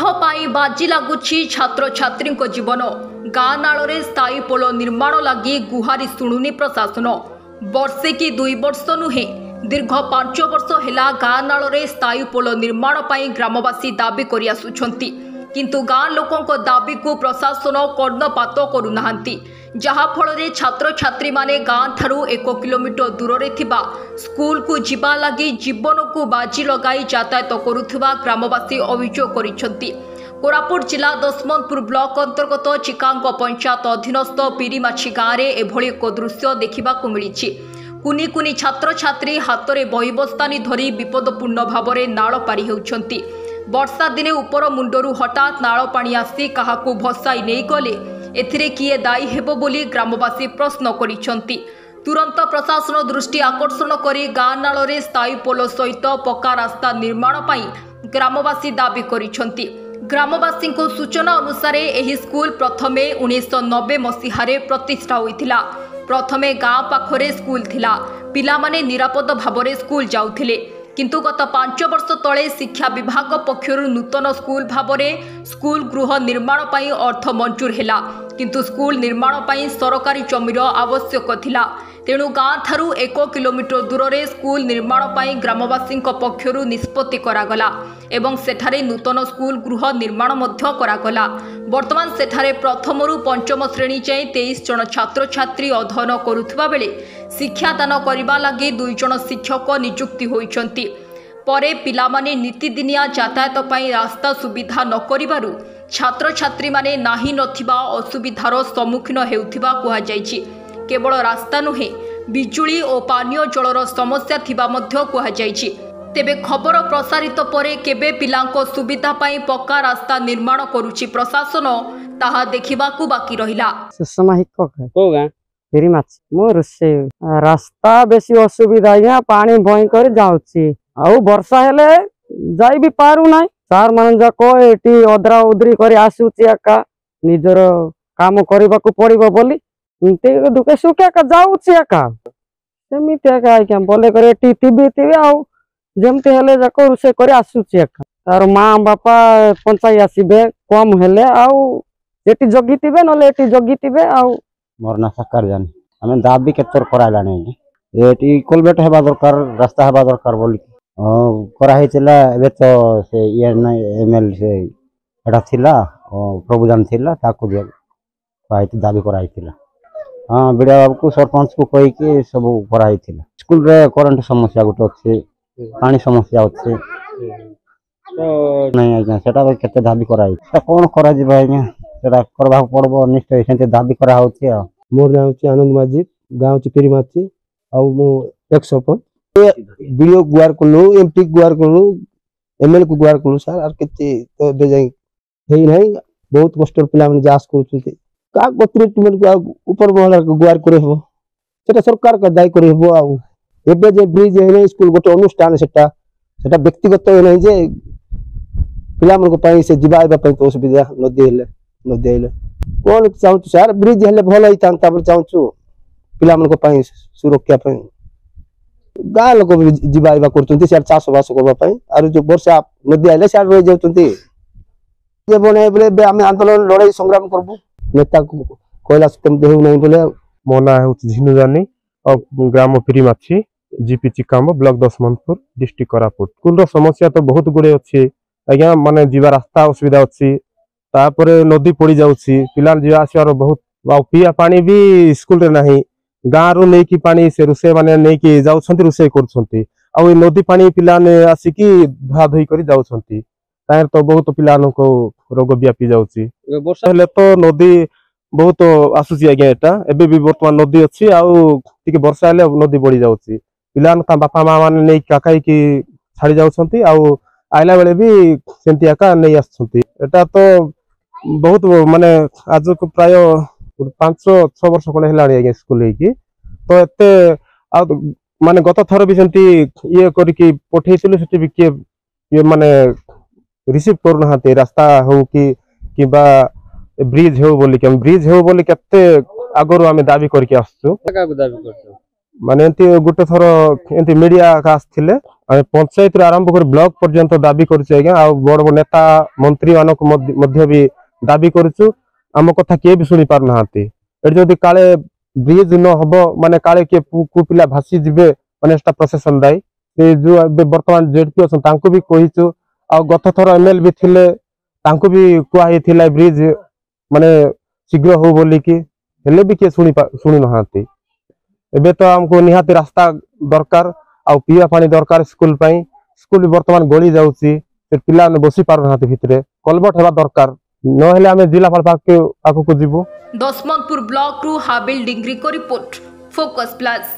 पाई बाजी लगुच छात्र छात्री जीवन गाँ नाल स्थायी पोल निर्माण लगी गुहारी शुणुनी प्रशासन वर्षे कि 2 वर्ष नुहे दीर्घ 5 वर्ष है गाँ नाल स्थायी पोल निर्माण पर ग्रामवासी दाबी कर आसुंच किंतु गाँ लोकों दाबी को प्रशासन कर्णपात करूना जहाँफल छात्र छात्री माने गाँ ठारू 1 किलोमीटर दूर स्कूल को जीवा लगी जीवन को बाजी लगाई यातायात करुवा ग्रामवासी अभियोग करिसेंती। कोरापुट जिला दशमंतपुर ब्लॉक अंतर्गत चिकांग पंचायत अधीनस्थ पिरीमाछी गाँव में एभली एक दृश्य देखा मिली। कुनी कुनी छात्र छात्री हाथ में बही बस्तानी धरी विपदपूर्ण भाव में नाल पारी होउछंती। वर्षा दिने उपर मुंडरू हठात नाल पानी आसी काहाकू भसाई नहीं गले एथिरे किए दायी हेबो बोली ग्रामवासी प्रश्न करिसेंती। तुरंत प्रशासन दृष्टि आकर्षण करी गाँ नाल स्थायी पोल सहित पक्का रास्ता निर्माण पाई ग्रामवासी दाबी करिसेंती। ग्रामवासी सूचना अनुसार एही स्कूल प्रथमे 1990 मसीहारे प्रतिष्ठा होइथिला। प्रथमे गाँ पाखरे स्कूल थिला, पिला माने निरापद भाव में स्कूल जाउथिले किंतु गत 5 वर्ष तले शिक्षा विभाग पक्षर नूतन स्कूल भाव में स्कूल गृह निर्माण पाई अर्थ मंजूर हैला किंतु स्कूल निर्माण पाई सरकारी जमीर आवश्यक थिला। तेणु गाँ ठारू 1 किलोमीटर दूर रे स्कूल निर्माण पाई ग्रामवासी पक्षर निष्पत्ति करागला एवं सेठारे नूतन स्कूल गृह निर्माण मध्य करागला। वर्तमान सेठारे प्रथम रु 5म श्रेणी जाए 23 जन छात्र छात्री अध्ययन करुवा बेले शिक्षादान करने लगी 2 जन शिक्षक नियुक्ति होइछंती। परे पिलामाने नीतिदिनिया यातायात पाई रास्ता सुविधा न करिबारु छात्र छात्री माने नाही नथिबा असुविधार सम्मुखीन हेउथिबा कुहा जायछि। केवल रास्ता नुहे बिजुली और पानीय जलर समस्या थिबा मध्य कुहा जायछि। तेबे खबर प्रसारित परे केबे पिलांको सुविधा पाई पक्का रास्ता निर्माण करुछि प्रशासन ताहा देखिबाकू बाकी रहिला। मोर से रास्ता बेसी असुविधा है, पानी भई कर जाउछि आउ वर्षा हेले जाई भी पारु नाही। सार मान जाको एटी अदरा उदरी कर आसुछि एका निजर काम करबाकू पड़िबो बोली इनते दुके सुके का जाउछि एका सेमिते एका आइका बोले करे एटी टीवी आउ जेमते हेले जाको रुसे कर आसुछि एका तार मां बापा पंचाई आसीबे कम हेले आउ एटी जगितिबे नले एटी जगितिबे आउ मोरना सरकार जाने हमें दाबी केतर कराइलानी एटी कोलबेट हेबा दरकार रास्ता हेबा दरकार बोली करा हेतिला एबे तो से एमएल से एटा थिला प्रभुदान थिला ताको दिया पाइति दाबी करा हेतिला। हां बिडा बाबू को सरपंच को कहि के सब करा हेतिला। स्कूल रे करंट समस्या गुट अछि, पानी समस्या अछि तो नहीं आज्ञा सेटा केते दाबी करा हेति कोन करा जिबा आज्ञा सेटा करबा पड़बो निश्चय सेते दाबी करा होछि। मोर नाम होछि आनंद माझी, गाँव पिरीमाची आउ मो एक सरपंच बीडीओ गुआर कोलु एमपी गुआर कोलु एमएल को गुआर कोलु सर आर केते तो बे जाई हेई नाही बहुत कष्ट पिला माने जास करछुते का गोत्री ट्रीटमेंट को ऊपर महला को गुआर करे हो सेटा सरकार का दायी करे हो। आउ एबे जे ब्रिज हे स्कूल गोटे अनुष्ठान सेटा व्यक्तिगत नै जे पिला मन को पाई से जीवा आइबा पई तो असुविधा नदी हेले कौन चाहूँ सर ब्रिज हेले भल ही चाहूँ पिला मन को पाई सुरक्षा पाई गाँ लोक जीवा आइबा करछुंती सियार चाष बास करबा पाई आरो जो वर्षा नदी आइले सियार रहि जाउछुंती जे बने बोले आमे आंदोलन लड़ाई संग्राम करबो नेता को कोइला सिस्टम देहु नै बोले। मोना है झिनु जानी और ग्राम Pirimachhi GP Chikamba block Dasamantapur district Koraput. School रो समस्या तो बहुत गुड़े अच्छी आज्ञा माने जीवा रास्ता असुविधा अच्छी तापरे नदी पड़ी जाउछि पिला जीवा आसियार बहुत पिया पानी भी स्कूल रे नाही गाँ रू नहीं कि पानी से रुसे माने नहीं कि जाउछंती रुसे करछंती आ नदी पानी पिला ने आसिकी धुआ धुई करी जाउछंती तार तो बहुत पिला को रोग व्यापी जाउछि। वर्षा हेले तो नदी बहुत आसुछि आज्ञा एटा एबे भी वर्तमान नदी अछि आउ टिके वर्षा हेले नदी बढ़ी जाउछि पिला ता बापा मां माने नहीं काकाई की छाड़ी जाउछंती आउ आइला बेले भी सेंती आका नहीं आछंती। एटा तो बहुत माने आज को प्राय 5-6 वर्ष कोले हेलाणी आज्ञा स्कूल हेकी तो एते आ माने गत थर भी सेंती ये करिकी पठेइतिलु सेठी भी के ये माने रिसीव करना हाते रास्ता हो कि बा ब्रिज हो बोली के ब्रिज हो बोली केते आगरो हमें दाबी करके आसछु का दाबी करछु ମାନେ ଏମିତି ଗୋଟେ ଥର ଏମିତି ମିଡିଆ ଆସିଥିଲେ ଆମେ ପଞ୍ଚାୟତରୁ ଆରମ୍ଭ କରି ବ୍ଲକ ପର୍ଯ୍ୟନ୍ତ ଦାବି କରୁଛୁ ଆଜ୍ଞା ଆଉ ବଡ ବଡ ନେତା ମନ୍ତ୍ରୀ ମାନଙ୍କୁ ମଧ୍ୟ ବି ଦାବି କରୁଛୁ ଆମ କଥା କିଏ ବି ଶୁଣି ପାରୁନାହାନ୍ତି ଏଠି ଯଦି କାଳେ ବ୍ରିଜ ନ ହବ ମାନେ କାଳେ କିଏ କୋଉ ପିଲା ଭାସି ଯିବେ ମାନେ ସେଟା ପ୍ରଶାସନ ଦାୟୀ ସେ ଯୋଉ ଏବେ ବର୍ତ୍ତମାନ ଜେଡପି ଅଛନ୍ତି ତାଙ୍କୁ ବି କହିଛୁ ଆଉ ଗତ ଥର ଏମଏଲ ବି ଥିଲେ ତାଙ୍କୁ ବି କୁହାହେଇଥିଲା ବ୍ରିଜ ମାନେ ଶୀଘ୍ର ହଉ ବୋଲିକି ହେଲେ ବି କିଏ ଶୁଣି ନାହାନ୍ତି ଏବେ ତ ଆମକୁ ନିହାତି ରାସ୍ତା ଦରକାର ଆଉ ପିଇବା ପାଣି ଦରକାର ସ୍କୁଲ ପାଇଁ ସ୍କୁଲ ବର୍ତ୍ତମାନ ଗଳି ଯାଉଛି ସେ ପିଲାମାନେ ବସି ପାରୁନାହାନ୍ତି ଭିତରେ କଲଭର୍ଟ ହେବା ଦରକାର ନହେଲେ ଆମେ ଜିଲ୍ଲାପାଳ ପାଖକୁ ଯିବୁ। ଦଶମନ୍ତପୁର ବ୍ଲକରୁ ହାବିଲ ଡିଗ୍ରୀଙ୍କ ରିପୋର୍ଟ, ଫୋକସ୍ ପ୍ଲସ୍।